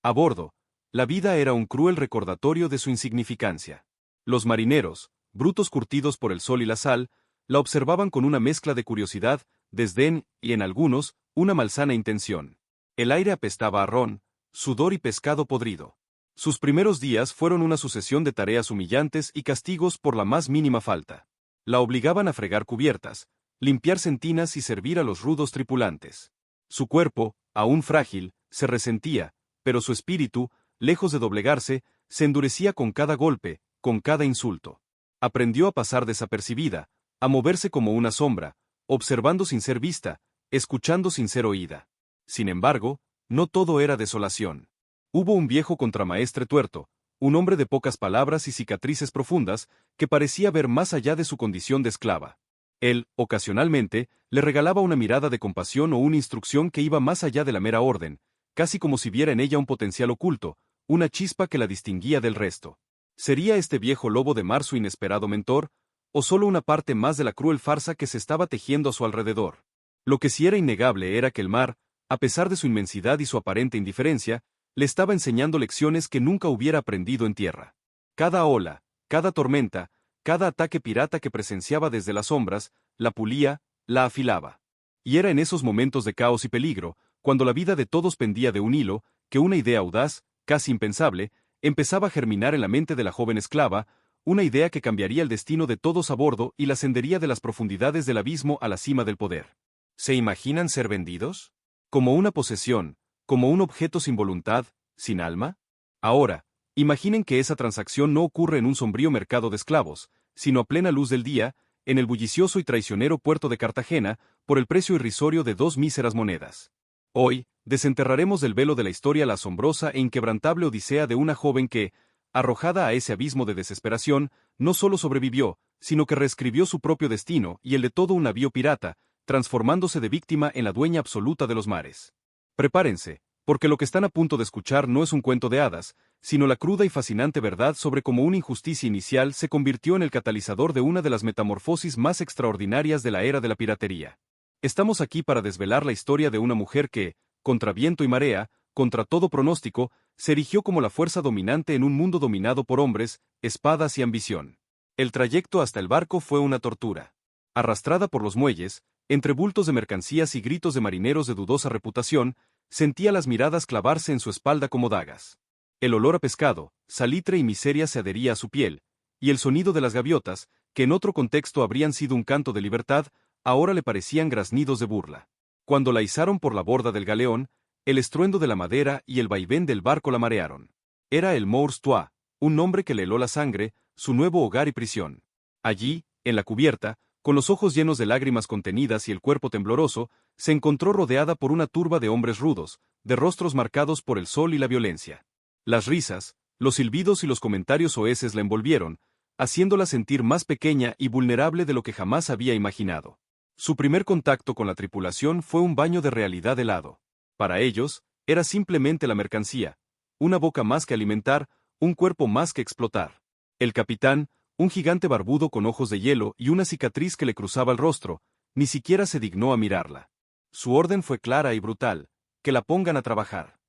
A bordo, la vida era un cruel recordatorio de su insignificancia. Los marineros, brutos curtidos por el sol y la sal, la observaban con una mezcla de curiosidad, desdén y, en algunos, una malsana intención. El aire apestaba a ron, sudor y pescado podrido. Sus primeros días fueron una sucesión de tareas humillantes y castigos por la más mínima falta. La obligaban a fregar cubiertas, limpiar sentinas y servir a los rudos tripulantes. Su cuerpo, aún frágil, se resentía, pero su espíritu, lejos de doblegarse, se endurecía con cada golpe, con cada insulto. Aprendió a pasar desapercibida, a moverse como una sombra, observando sin ser vista, escuchando sin ser oída. Sin embargo, no todo era desolación. Hubo un viejo contramaestre tuerto, un hombre de pocas palabras y cicatrices profundas, que parecía ver más allá de su condición de esclava. Él, ocasionalmente, le regalaba una mirada de compasión o una instrucción que iba más allá de la mera orden, casi como si viera en ella un potencial oculto, una chispa que la distinguía del resto. ¿Sería este viejo lobo de mar su inesperado mentor, o solo una parte más de la cruel farsa que se estaba tejiendo a su alrededor? Lo que sí era innegable era que el mar, a pesar de su inmensidad y su aparente indiferencia, le estaba enseñando lecciones que nunca hubiera aprendido en tierra. Cada ola, cada tormenta, cada ataque pirata que presenciaba desde las sombras, la pulía, la afilaba. Y era en esos momentos de caos y peligro, cuando la vida de todos pendía de un hilo, que una idea audaz, casi impensable, empezaba a germinar en la mente de la joven esclava, una idea que cambiaría el destino de todos a bordo y la ascendería de las profundidades del abismo a la cima del poder. ¿Se imaginan ser vendidos? ¿Como una posesión, como un objeto sin voluntad, sin alma? Ahora, imaginen que esa transacción no ocurre en un sombrío mercado de esclavos, sino a plena luz del día, en el bullicioso y traicionero puerto de Cartagena, por el precio irrisorio de 2 míseras monedas. Hoy, desenterraremos del velo de la historia la asombrosa e inquebrantable odisea de una joven que, arrojada a ese abismo de desesperación, no solo sobrevivió, sino que reescribió su propio destino y el de todo un navío pirata, transformándose de víctima en la dueña absoluta de los mares. Prepárense, porque lo que están a punto de escuchar no es un cuento de hadas, sino la cruda y fascinante verdad sobre cómo una injusticia inicial se convirtió en el catalizador de una de las metamorfosis más extraordinarias de la era de la piratería. Estamos aquí para desvelar la historia de una mujer que, contra viento y marea, contra todo pronóstico, se erigió como la fuerza dominante en un mundo dominado por hombres, espadas y ambición. El trayecto hasta el barco fue una tortura. Arrastrada por los muelles, entre bultos de mercancías y gritos de marineros de dudosa reputación, sentía las miradas clavarse en su espalda como dagas. El olor a pescado, salitre y miseria se adhería a su piel, y el sonido de las gaviotas, que en otro contexto habrían sido un canto de libertad, ahora le parecían graznidos de burla. Cuando la izaron por la borda del galeón, el estruendo de la madera y el vaivén del barco la marearon. Era el Mours Trois, un nombre que le heló la sangre, su nuevo hogar y prisión. Allí, en la cubierta, con los ojos llenos de lágrimas contenidas y el cuerpo tembloroso, se encontró rodeada por una turba de hombres rudos, de rostros marcados por el sol y la violencia. Las risas, los silbidos y los comentarios soeces la envolvieron, haciéndola sentir más pequeña y vulnerable de lo que jamás había imaginado. Su primer contacto con la tripulación fue un baño de realidad helado. Para ellos, era simplemente la mercancía, una boca más que alimentar, un cuerpo más que explotar. El capitán, un gigante barbudo con ojos de hielo y una cicatriz que le cruzaba el rostro, ni siquiera se dignó a mirarla. Su orden fue clara y brutal: que la pongan a trabajar.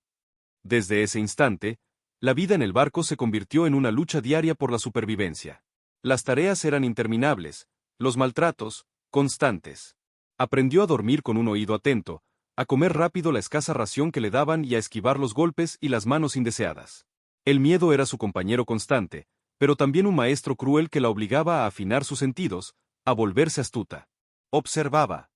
Desde ese instante, la vida en el barco se convirtió en una lucha diaria por la supervivencia. Las tareas eran interminables, los maltratos, constantes. Aprendió a dormir con un oído atento, a comer rápido la escasa ración que le daban y a esquivar los golpes y las manos indeseadas. El miedo era su compañero constante, pero también un maestro cruel que la obligaba a afinar sus sentidos, a volverse astuta. Observaba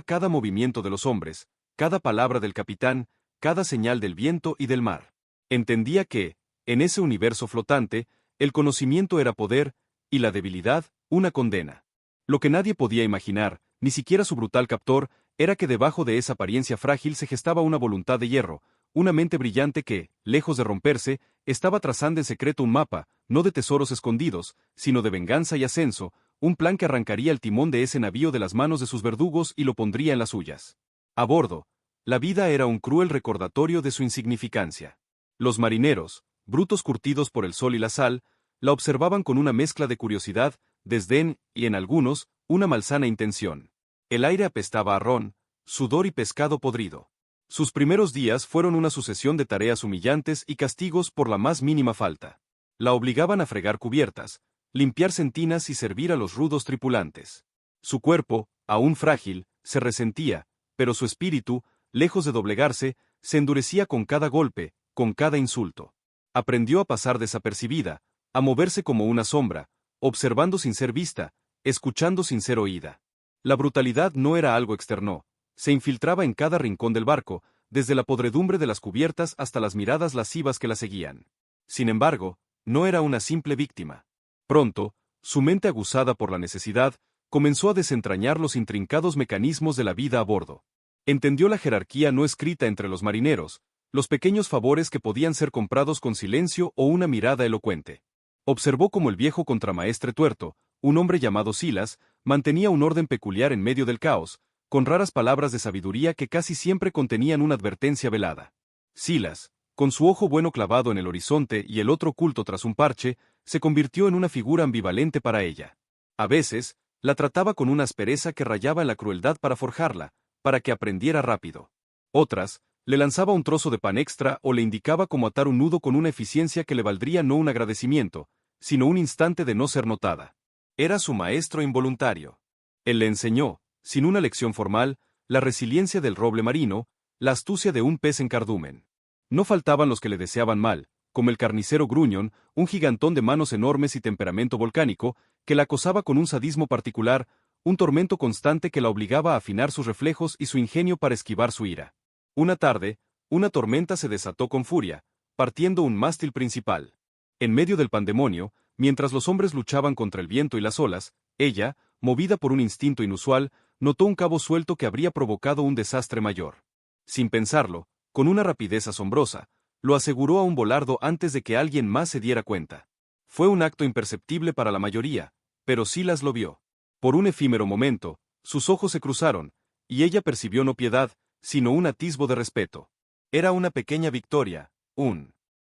cada movimiento de los hombres, cada palabra del capitán, cada señal del viento y del mar. Entendía que, en ese universo flotante, el conocimiento era poder, y la debilidad, una condena. Lo que nadie podía imaginar, ni siquiera su brutal captor, era que debajo de esa apariencia frágil se gestaba una voluntad de hierro, una mente brillante que, lejos de romperse, estaba trazando en secreto un mapa, no de tesoros escondidos, sino de venganza y ascenso, un plan que arrancaría el timón de ese navío de las manos de sus verdugos y lo pondría en las suyas. A bordo, la vida era un cruel recordatorio de su insignificancia. Los marineros, brutos curtidos por el sol y la sal, la observaban con una mezcla de curiosidad, desdén y, en algunos, una malsana intención. El aire apestaba a ron, sudor y pescado podrido. Sus primeros días fueron una sucesión de tareas humillantes y castigos por la más mínima falta. La obligaban a fregar cubiertas, limpiar sentinas y servir a los rudos tripulantes. Su cuerpo, aún frágil, se resentía, pero su espíritu, lejos de doblegarse, se endurecía con cada golpe, con cada insulto. Aprendió a pasar desapercibida, a moverse como una sombra, observando sin ser vista, escuchando sin ser oída. La brutalidad no era algo externo, se infiltraba en cada rincón del barco, desde la podredumbre de las cubiertas hasta las miradas lascivas que la seguían. Sin embargo, no era una simple víctima. Pronto, su mente aguzada por la necesidad, comenzó a desentrañar los intrincados mecanismos de la vida a bordo. Entendió la jerarquía no escrita entre los marineros, los pequeños favores que podían ser comprados con silencio o una mirada elocuente. Observó cómo el viejo contramaestre tuerto, un hombre llamado Silas, mantenía un orden peculiar en medio del caos, con raras palabras de sabiduría que casi siempre contenían una advertencia velada. Silas, con su ojo bueno clavado en el horizonte y el otro oculto tras un parche, se convirtió en una figura ambivalente para ella. A veces, la trataba con una aspereza que rayaba en la crueldad para forjarla, para que aprendiera rápido. Otras, le lanzaba un trozo de pan extra o le indicaba cómo atar un nudo con una eficiencia que le valdría no un agradecimiento, sino un instante de no ser notada. Era su maestro involuntario. Él le enseñó, sin una lección formal, la resiliencia del roble marino, la astucia de un pez en cardumen. No faltaban los que le deseaban mal, como el carnicero Gruñón, un gigantón de manos enormes y temperamento volcánico, que la acosaba con un sadismo particular, un tormento constante que la obligaba a afinar sus reflejos y su ingenio para esquivar su ira. Una tarde, una tormenta se desató con furia, partiendo un mástil principal. En medio del pandemonio, mientras los hombres luchaban contra el viento y las olas, ella, movida por un instinto inusual, notó un cabo suelto que habría provocado un desastre mayor. Sin pensarlo, con una rapidez asombrosa, lo aseguró a un volardo antes de que alguien más se diera cuenta. Fue un acto imperceptible para la mayoría, pero Silas lo vio. Por un efímero momento, sus ojos se cruzaron, y ella percibió no piedad, sino un atisbo de respeto. Era una pequeña victoria, un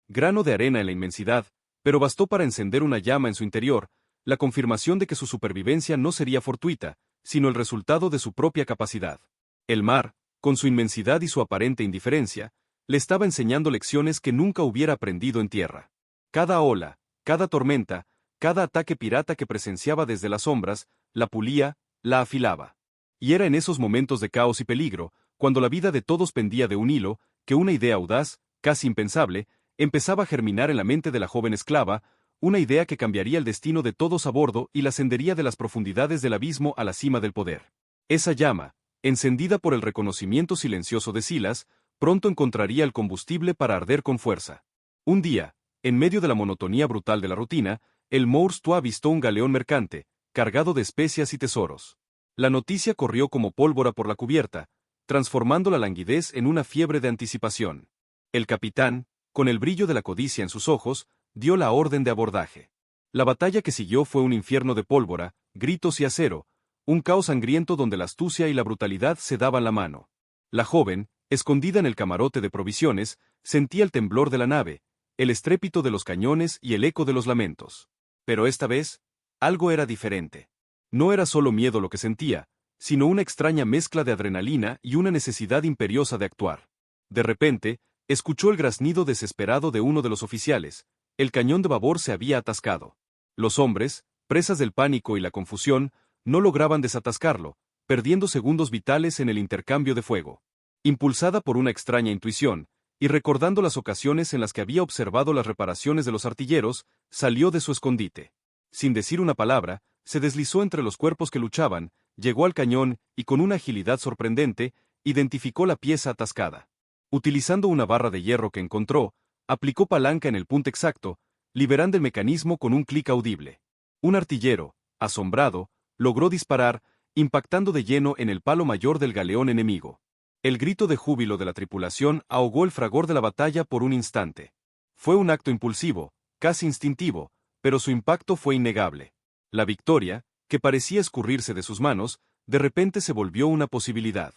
grano de arena en la inmensidad, pero bastó para encender una llama en su interior, la confirmación de que su supervivencia no sería fortuita, sino el resultado de su propia capacidad. El mar, con su inmensidad y su aparente indiferencia, le estaba enseñando lecciones que nunca hubiera aprendido en tierra. Cada ola, cada tormenta, cada ataque pirata que presenciaba desde las sombras, la pulía, la afilaba. Y era en esos momentos de caos y peligro, cuando la vida de todos pendía de un hilo, que una idea audaz, casi impensable, empezaba a germinar en la mente de la joven esclava, una idea que cambiaría el destino de todos a bordo y la ascendería de las profundidades del abismo a la cima del poder. Esa llama, encendida por el reconocimiento silencioso de Silas, pronto encontraría el combustible para arder con fuerza. Un día, en medio de la monotonía brutal de la rutina, el Mourstois avistó un galeón mercante, cargado de especias y tesoros. La noticia corrió como pólvora por la cubierta, transformando la languidez en una fiebre de anticipación. El capitán, con el brillo de la codicia en sus ojos, dio la orden de abordaje. La batalla que siguió fue un infierno de pólvora, gritos y acero, un caos sangriento donde la astucia y la brutalidad se daban la mano. La joven, escondida en el camarote de provisiones, sentía el temblor de la nave, el estrépito de los cañones y el eco de los lamentos. Pero esta vez, algo era diferente. No era solo miedo lo que sentía, sino una extraña mezcla de adrenalina y una necesidad imperiosa de actuar. De repente, escuchó el graznido desesperado de uno de los oficiales. El cañón de babor se había atascado. Los hombres, presas del pánico y la confusión, no lograban desatascarlo, perdiendo segundos vitales en el intercambio de fuego. Impulsada por una extraña intuición, y recordando las ocasiones en las que había observado las reparaciones de los artilleros, salió de su escondite. Sin decir una palabra, se deslizó entre los cuerpos que luchaban, llegó al cañón y con una agilidad sorprendente, identificó la pieza atascada. Utilizando una barra de hierro que encontró, aplicó palanca en el punto exacto, liberando el mecanismo con un clic audible. Un artillero, asombrado, logró disparar, impactando de lleno en el palo mayor del galeón enemigo. El grito de júbilo de la tripulación ahogó el fragor de la batalla por un instante. Fue un acto impulsivo, casi instintivo, pero su impacto fue innegable. La victoria, que parecía escurrirse de sus manos, de repente se volvió una posibilidad.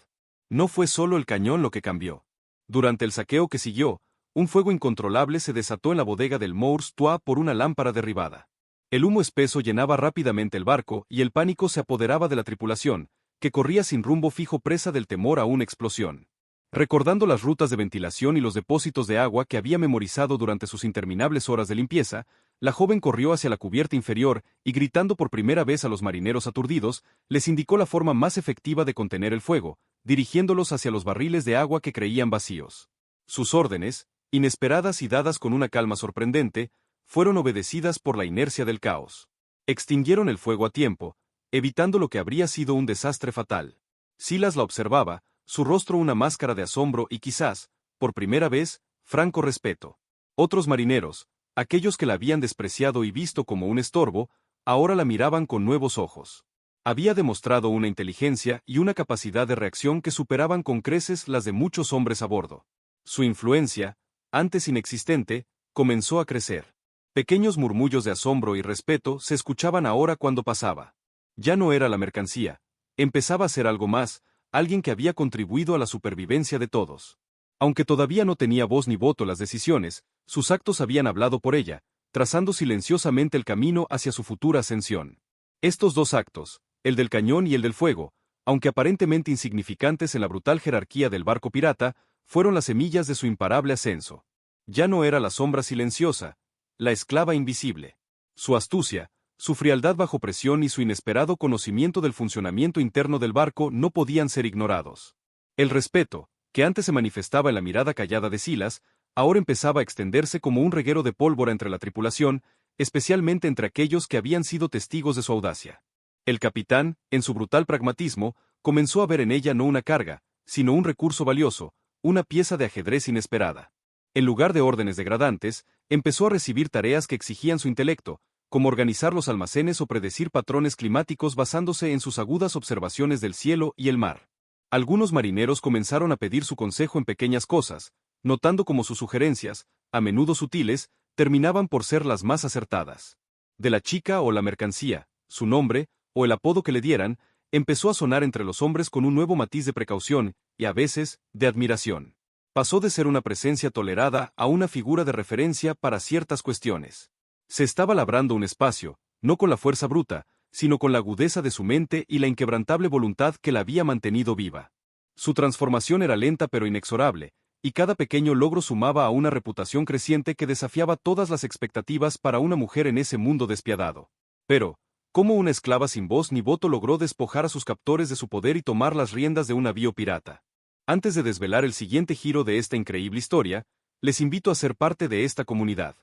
No fue solo el cañón lo que cambió. Durante el saqueo que siguió, un fuego incontrolable se desató en la bodega del Mourstois por una lámpara derribada. El humo espeso llenaba rápidamente el barco y el pánico se apoderaba de la tripulación, que corría sin rumbo fijo presa del temor a una explosión. Recordando las rutas de ventilación y los depósitos de agua que había memorizado durante sus interminables horas de limpieza, la joven corrió hacia la cubierta inferior y gritando por primera vez a los marineros aturdidos, les indicó la forma más efectiva de contener el fuego, dirigiéndolos hacia los barriles de agua que creían vacíos. Sus órdenes, inesperadas y dadas con una calma sorprendente, fueron obedecidas por la inercia del caos. Extinguieron el fuego a tiempo, evitando lo que habría sido un desastre fatal. Silas la observaba, su rostro una máscara de asombro y quizás, por primera vez, franco respeto. Otros marineros, aquellos que la habían despreciado y visto como un estorbo, ahora la miraban con nuevos ojos. Había demostrado una inteligencia y una capacidad de reacción que superaban con creces las de muchos hombres a bordo. Su influencia, antes inexistente, comenzó a crecer. Pequeños murmullos de asombro y respeto se escuchaban ahora cuando pasaba. Ya no era la mercancía, empezaba a ser algo más, alguien que había contribuido a la supervivencia de todos. Aunque todavía no tenía voz ni voto en las decisiones, sus actos habían hablado por ella, trazando silenciosamente el camino hacia su futura ascensión. Estos dos actos, el del cañón y el del fuego, aunque aparentemente insignificantes en la brutal jerarquía del barco pirata, fueron las semillas de su imparable ascenso. Ya no era la sombra silenciosa, la esclava invisible. Su astucia, su frialdad bajo presión y su inesperado conocimiento del funcionamiento interno del barco no podían ser ignorados. El respeto, que antes se manifestaba en la mirada callada de Silas, ahora empezaba a extenderse como un reguero de pólvora entre la tripulación, especialmente entre aquellos que habían sido testigos de su audacia. El capitán, en su brutal pragmatismo, comenzó a ver en ella no una carga, sino un recurso valioso, una pieza de ajedrez inesperada. En lugar de órdenes degradantes, empezó a recibir tareas que exigían su intelecto, como organizar los almacenes o predecir patrones climáticos basándose en sus agudas observaciones del cielo y el mar. Algunos marineros comenzaron a pedir su consejo en pequeñas cosas, notando cómo sus sugerencias, a menudo sutiles, terminaban por ser las más acertadas. De la chica o la mercancía, su nombre, o el apodo que le dieran, empezó a sonar entre los hombres con un nuevo matiz de precaución, y a veces, de admiración. Pasó de ser una presencia tolerada a una figura de referencia para ciertas cuestiones. Se estaba labrando un espacio, no con la fuerza bruta, sino con la agudeza de su mente y la inquebrantable voluntad que la había mantenido viva. Su transformación era lenta pero inexorable, y cada pequeño logro sumaba a una reputación creciente que desafiaba todas las expectativas para una mujer en ese mundo despiadado. Pero, ¿cómo una esclava sin voz ni voto logró despojar a sus captores de su poder y tomar las riendas de un navío pirata? Antes de desvelar el siguiente giro de esta increíble historia, les invito a ser parte de esta comunidad.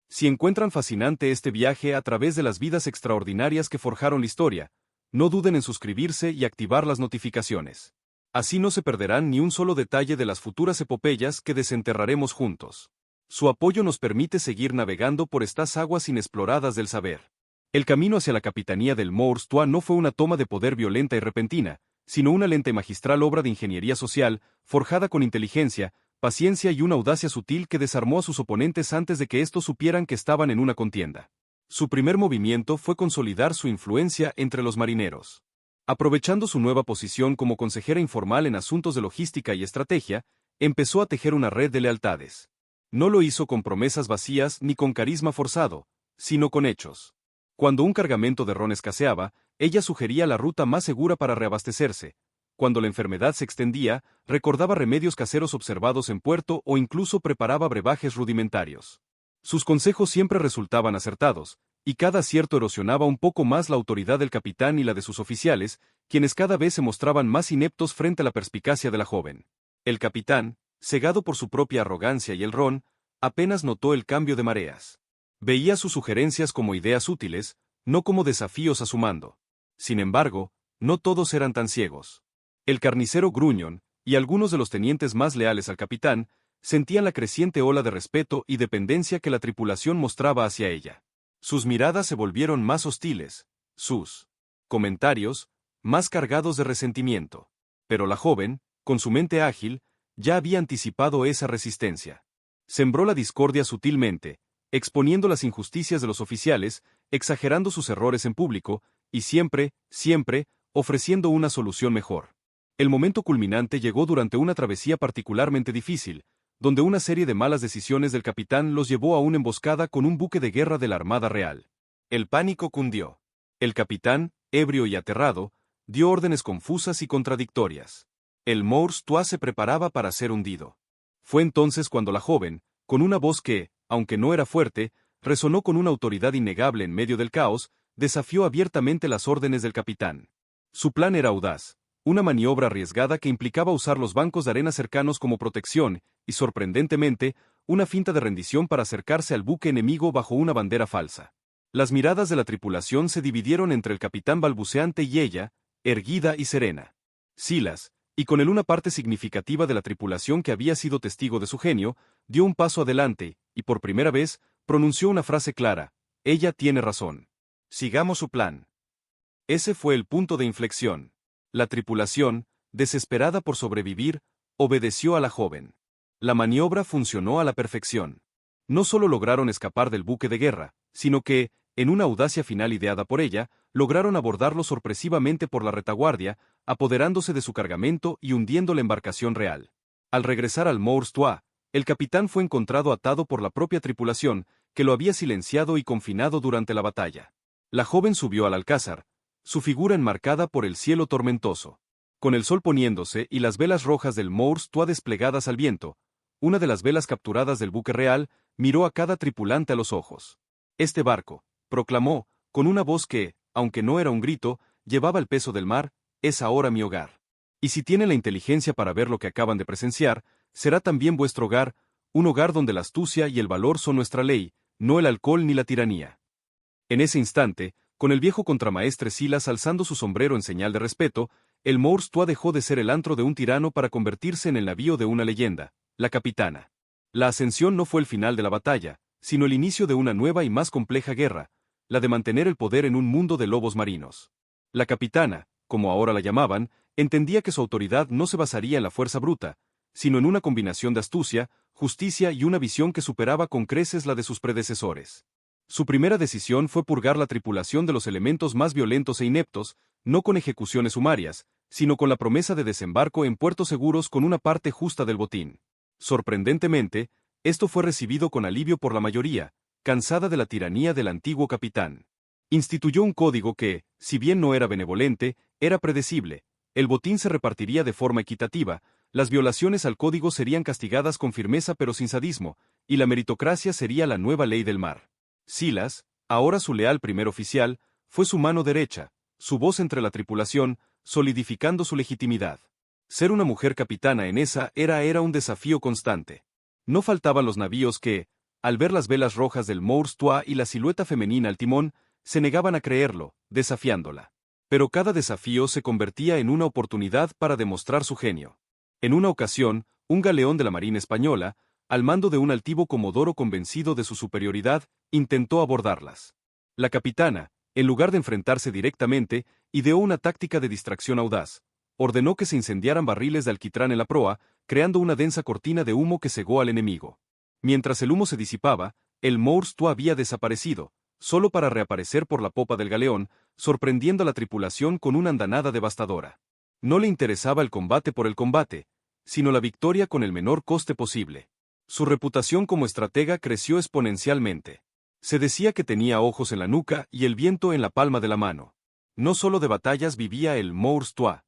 Si encuentran fascinante este viaje a través de las vidas extraordinarias que forjaron la historia, no duden en suscribirse y activar las notificaciones. Así no se perderán ni un solo detalle de las futuras epopeyas que desenterraremos juntos. Su apoyo nos permite seguir navegando por estas aguas inexploradas del saber. El camino hacia la capitanía del Mours Trois no fue una toma de poder violenta y repentina, sino una lenta y magistral obra de ingeniería social, forjada con inteligencia, paciencia y una audacia sutil que desarmó a sus oponentes antes de que estos supieran que estaban en una contienda. Su primer movimiento fue consolidar su influencia entre los marineros. Aprovechando su nueva posición como consejera informal en asuntos de logística y estrategia, empezó a tejer una red de lealtades. No lo hizo con promesas vacías ni con carisma forzado, sino con hechos. Cuando un cargamento de ron escaseaba, ella sugería la ruta más segura para reabastecerse. Cuando la enfermedad se extendía, recordaba remedios caseros observados en puerto o incluso preparaba brebajes rudimentarios. Sus consejos siempre resultaban acertados, y cada acierto erosionaba un poco más la autoridad del capitán y la de sus oficiales, quienes cada vez se mostraban más ineptos frente a la perspicacia de la joven. El capitán, cegado por su propia arrogancia y el ron, apenas notó el cambio de mareas. Veía sus sugerencias como ideas útiles, no como desafíos a su mando. Sin embargo, no todos eran tan ciegos. El carnicero Gruñón, y algunos de los tenientes más leales al capitán, sentían la creciente ola de respeto y dependencia que la tripulación mostraba hacia ella. Sus miradas se volvieron más hostiles, sus comentarios, más cargados de resentimiento. Pero la joven, con su mente ágil, ya había anticipado esa resistencia. Sembró la discordia sutilmente, exponiendo las injusticias de los oficiales, exagerando sus errores en público, y siempre, ofreciendo una solución mejor. El momento culminante llegó durante una travesía particularmente difícil, donde una serie de malas decisiones del capitán los llevó a una emboscada con un buque de guerra de la Armada Real. El pánico cundió. El capitán, ebrio y aterrado, dio órdenes confusas y contradictorias. El Mours Trois se preparaba para ser hundido. Fue entonces cuando la joven, con una voz que, aunque no era fuerte, resonó con una autoridad innegable en medio del caos, desafió abiertamente las órdenes del capitán. Su plan era audaz, una maniobra arriesgada que implicaba usar los bancos de arena cercanos como protección, y sorprendentemente, una finta de rendición para acercarse al buque enemigo bajo una bandera falsa. Las miradas de la tripulación se dividieron entre el capitán balbuceante y ella, erguida y serena. Silas, y con él una parte significativa de la tripulación que había sido testigo de su genio, dio un paso adelante, y por primera vez, pronunció una frase clara: ella tiene razón. Sigamos su plan. Ese fue el punto de inflexión. La tripulación, desesperada por sobrevivir, obedeció a la joven. La maniobra funcionó a la perfección. No solo lograron escapar del buque de guerra, sino que, en una audacia final ideada por ella, lograron abordarlo sorpresivamente por la retaguardia, apoderándose de su cargamento y hundiendo la embarcación real. Al regresar al Mours Trois, el capitán fue encontrado atado por la propia tripulación, que lo había silenciado y confinado durante la batalla. La joven subió al alcázar, su figura enmarcada por el cielo tormentoso. Con el sol poniéndose y las velas rojas del Mours Trois desplegadas al viento, una de las velas capturadas del buque real miró a cada tripulante a los ojos. Este barco, proclamó, con una voz que, aunque no era un grito, llevaba el peso del mar, es ahora mi hogar. Y si tienen la inteligencia para ver lo que acaban de presenciar, será también vuestro hogar, un hogar donde la astucia y el valor son nuestra ley, no el alcohol ni la tiranía. En ese instante, con el viejo contramaestre Silas alzando su sombrero en señal de respeto, el Mours Trois dejó de ser el antro de un tirano para convertirse en el navío de una leyenda, la Capitana. La ascensión no fue el final de la batalla, sino el inicio de una nueva y más compleja guerra, la de mantener el poder en un mundo de lobos marinos. La Capitana, como ahora la llamaban, entendía que su autoridad no se basaría en la fuerza bruta, sino en una combinación de astucia, justicia y una visión que superaba con creces la de sus predecesores. Su primera decisión fue purgar la tripulación de los elementos más violentos e ineptos, no con ejecuciones sumarias, sino con la promesa de desembarco en puertos seguros con una parte justa del botín. Sorprendentemente, esto fue recibido con alivio por la mayoría, cansada de la tiranía del antiguo capitán. Instituyó un código que, si bien no era benevolente, era predecible. El botín se repartiría de forma equitativa, las violaciones al código serían castigadas con firmeza pero sin sadismo, y la meritocracia sería la nueva ley del mar. Silas, ahora su leal primer oficial, fue su mano derecha, su voz entre la tripulación, solidificando su legitimidad. Ser una mujer capitana en esa era un desafío constante. No faltaban los navíos que, al ver las velas rojas del Mours Trois y la silueta femenina al timón, se negaban a creerlo, desafiándola. Pero cada desafío se convertía en una oportunidad para demostrar su genio. En una ocasión, un galeón de la Marina Española, al mando de un altivo comodoro convencido de su superioridad, intentó abordarlas. La capitana, en lugar de enfrentarse directamente, ideó una táctica de distracción audaz. Ordenó que se incendiaran barriles de alquitrán en la proa, creando una densa cortina de humo que cegó al enemigo. Mientras el humo se disipaba, el Mours Trois había desaparecido, solo para reaparecer por la popa del galeón, sorprendiendo a la tripulación con una andanada devastadora. No le interesaba el combate por el combate, sino la victoria con el menor coste posible. Su reputación como estratega creció exponencialmente. Se decía que tenía ojos en la nuca y el viento en la palma de la mano. No solo de batallas vivía el Mours Trois.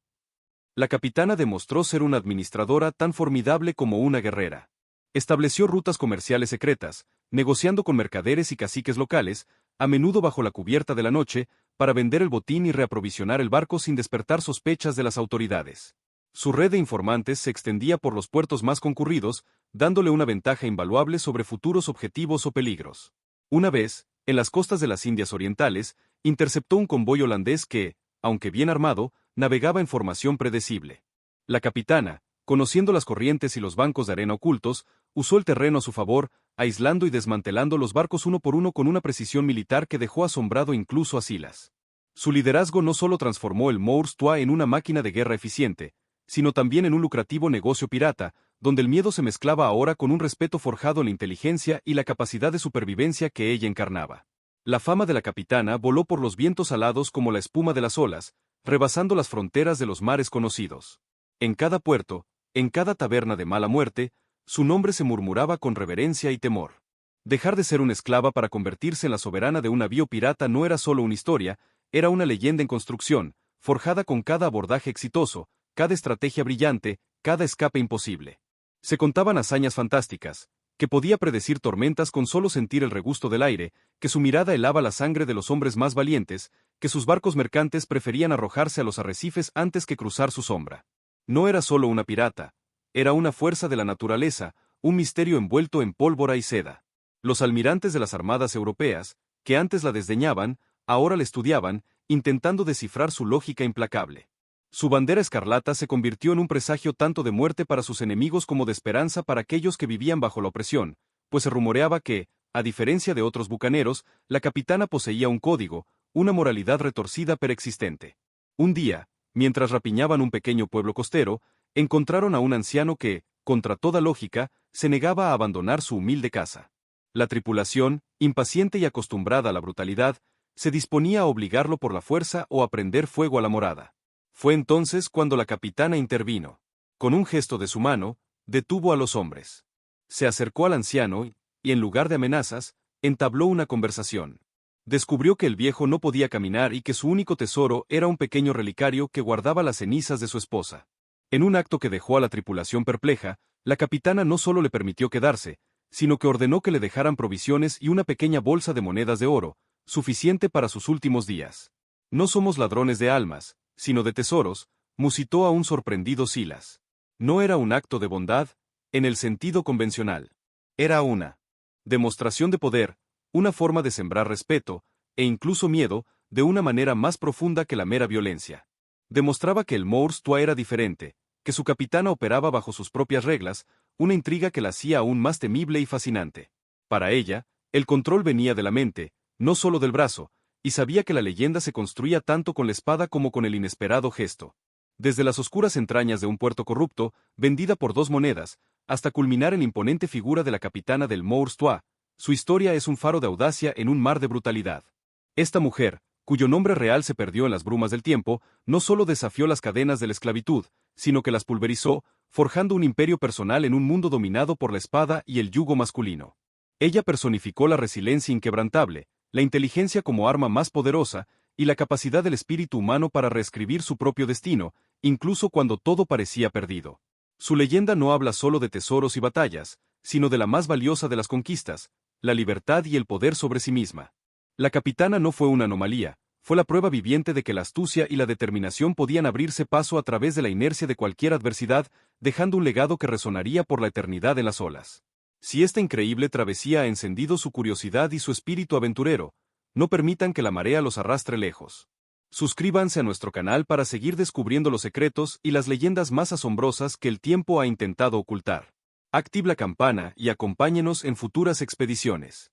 La capitana demostró ser una administradora tan formidable como una guerrera. Estableció rutas comerciales secretas, negociando con mercaderes y caciques locales, a menudo bajo la cubierta de la noche, para vender el botín y reaprovisionar el barco sin despertar sospechas de las autoridades. Su red de informantes se extendía por los puertos más concurridos, dándole una ventaja invaluable sobre futuros objetivos o peligros. Una vez, en las costas de las Indias Orientales, interceptó un convoy holandés que, aunque bien armado, navegaba en formación predecible. La capitana, conociendo las corrientes y los bancos de arena ocultos, usó el terreno a su favor, aislando y desmantelando los barcos uno por uno con una precisión militar que dejó asombrado incluso a Silas. Su liderazgo no solo transformó el Mours Trois en una máquina de guerra eficiente, sino también en un lucrativo negocio pirata, donde el miedo se mezclaba ahora con un respeto forjado en la inteligencia y la capacidad de supervivencia que ella encarnaba. La fama de la capitana voló por los vientos alados como la espuma de las olas, rebasando las fronteras de los mares conocidos. En cada puerto, en cada taberna de mala muerte, su nombre se murmuraba con reverencia y temor. Dejar de ser una esclava para convertirse en la soberana de un navío pirata no era solo una historia, era una leyenda en construcción, forjada con cada abordaje exitoso, cada estrategia brillante, cada escape imposible. Se contaban hazañas fantásticas, que podía predecir tormentas con solo sentir el regusto del aire, que su mirada helaba la sangre de los hombres más valientes, que sus barcos mercantes preferían arrojarse a los arrecifes antes que cruzar su sombra. No era solo una pirata, era una fuerza de la naturaleza, un misterio envuelto en pólvora y seda. Los almirantes de las armadas europeas, que antes la desdeñaban, ahora la estudiaban, intentando descifrar su lógica implacable. Su bandera escarlata se convirtió en un presagio tanto de muerte para sus enemigos como de esperanza para aquellos que vivían bajo la opresión, pues se rumoreaba que, a diferencia de otros bucaneros, la capitana poseía un código, una moralidad retorcida pero existente. Un día, mientras rapiñaban un pequeño pueblo costero, encontraron a un anciano que, contra toda lógica, se negaba a abandonar su humilde casa. La tripulación, impaciente y acostumbrada a la brutalidad, se disponía a obligarlo por la fuerza o a prender fuego a la morada. Fue entonces cuando la capitana intervino. Con un gesto de su mano, detuvo a los hombres. Se acercó al anciano y, en lugar de amenazas, entabló una conversación. Descubrió que el viejo no podía caminar y que su único tesoro era un pequeño relicario que guardaba las cenizas de su esposa. En un acto que dejó a la tripulación perpleja, la capitana no solo le permitió quedarse, sino que ordenó que le dejaran provisiones y una pequeña bolsa de monedas de oro, suficiente para sus últimos días. No somos ladrones de almas, sino de tesoros, musitó a un sorprendido Silas. No era un acto de bondad, en el sentido convencional. Era una demostración de poder, una forma de sembrar respeto, e incluso miedo, de una manera más profunda que la mera violencia. Demostraba que el Moors Tua era diferente, que su capitana operaba bajo sus propias reglas, una intriga que la hacía aún más temible y fascinante. Para ella, el control venía de la mente, no solo del brazo, y sabía que la leyenda se construía tanto con la espada como con el inesperado gesto. Desde las oscuras entrañas de un puerto corrupto, vendida por 2 monedas, hasta culminar en la imponente figura de la capitana del Moors Tua, su historia es un faro de audacia en un mar de brutalidad. Esta mujer, cuyo nombre real se perdió en las brumas del tiempo, no solo desafió las cadenas de la esclavitud, sino que las pulverizó, forjando un imperio personal en un mundo dominado por la espada y el yugo masculino. Ella personificó la resiliencia inquebrantable, la inteligencia como arma más poderosa, y la capacidad del espíritu humano para reescribir su propio destino, incluso cuando todo parecía perdido. Su leyenda no habla solo de tesoros y batallas, sino de la más valiosa de las conquistas, la libertad y el poder sobre sí misma. La capitana no fue una anomalía, fue la prueba viviente de que la astucia y la determinación podían abrirse paso a través de la inercia de cualquier adversidad, dejando un legado que resonaría por la eternidad en las olas. Si esta increíble travesía ha encendido su curiosidad y su espíritu aventurero, no permitan que la marea los arrastre lejos. Suscríbanse a nuestro canal para seguir descubriendo los secretos y las leyendas más asombrosas que el tiempo ha intentado ocultar. Active la campana y acompáñenos en futuras expediciones.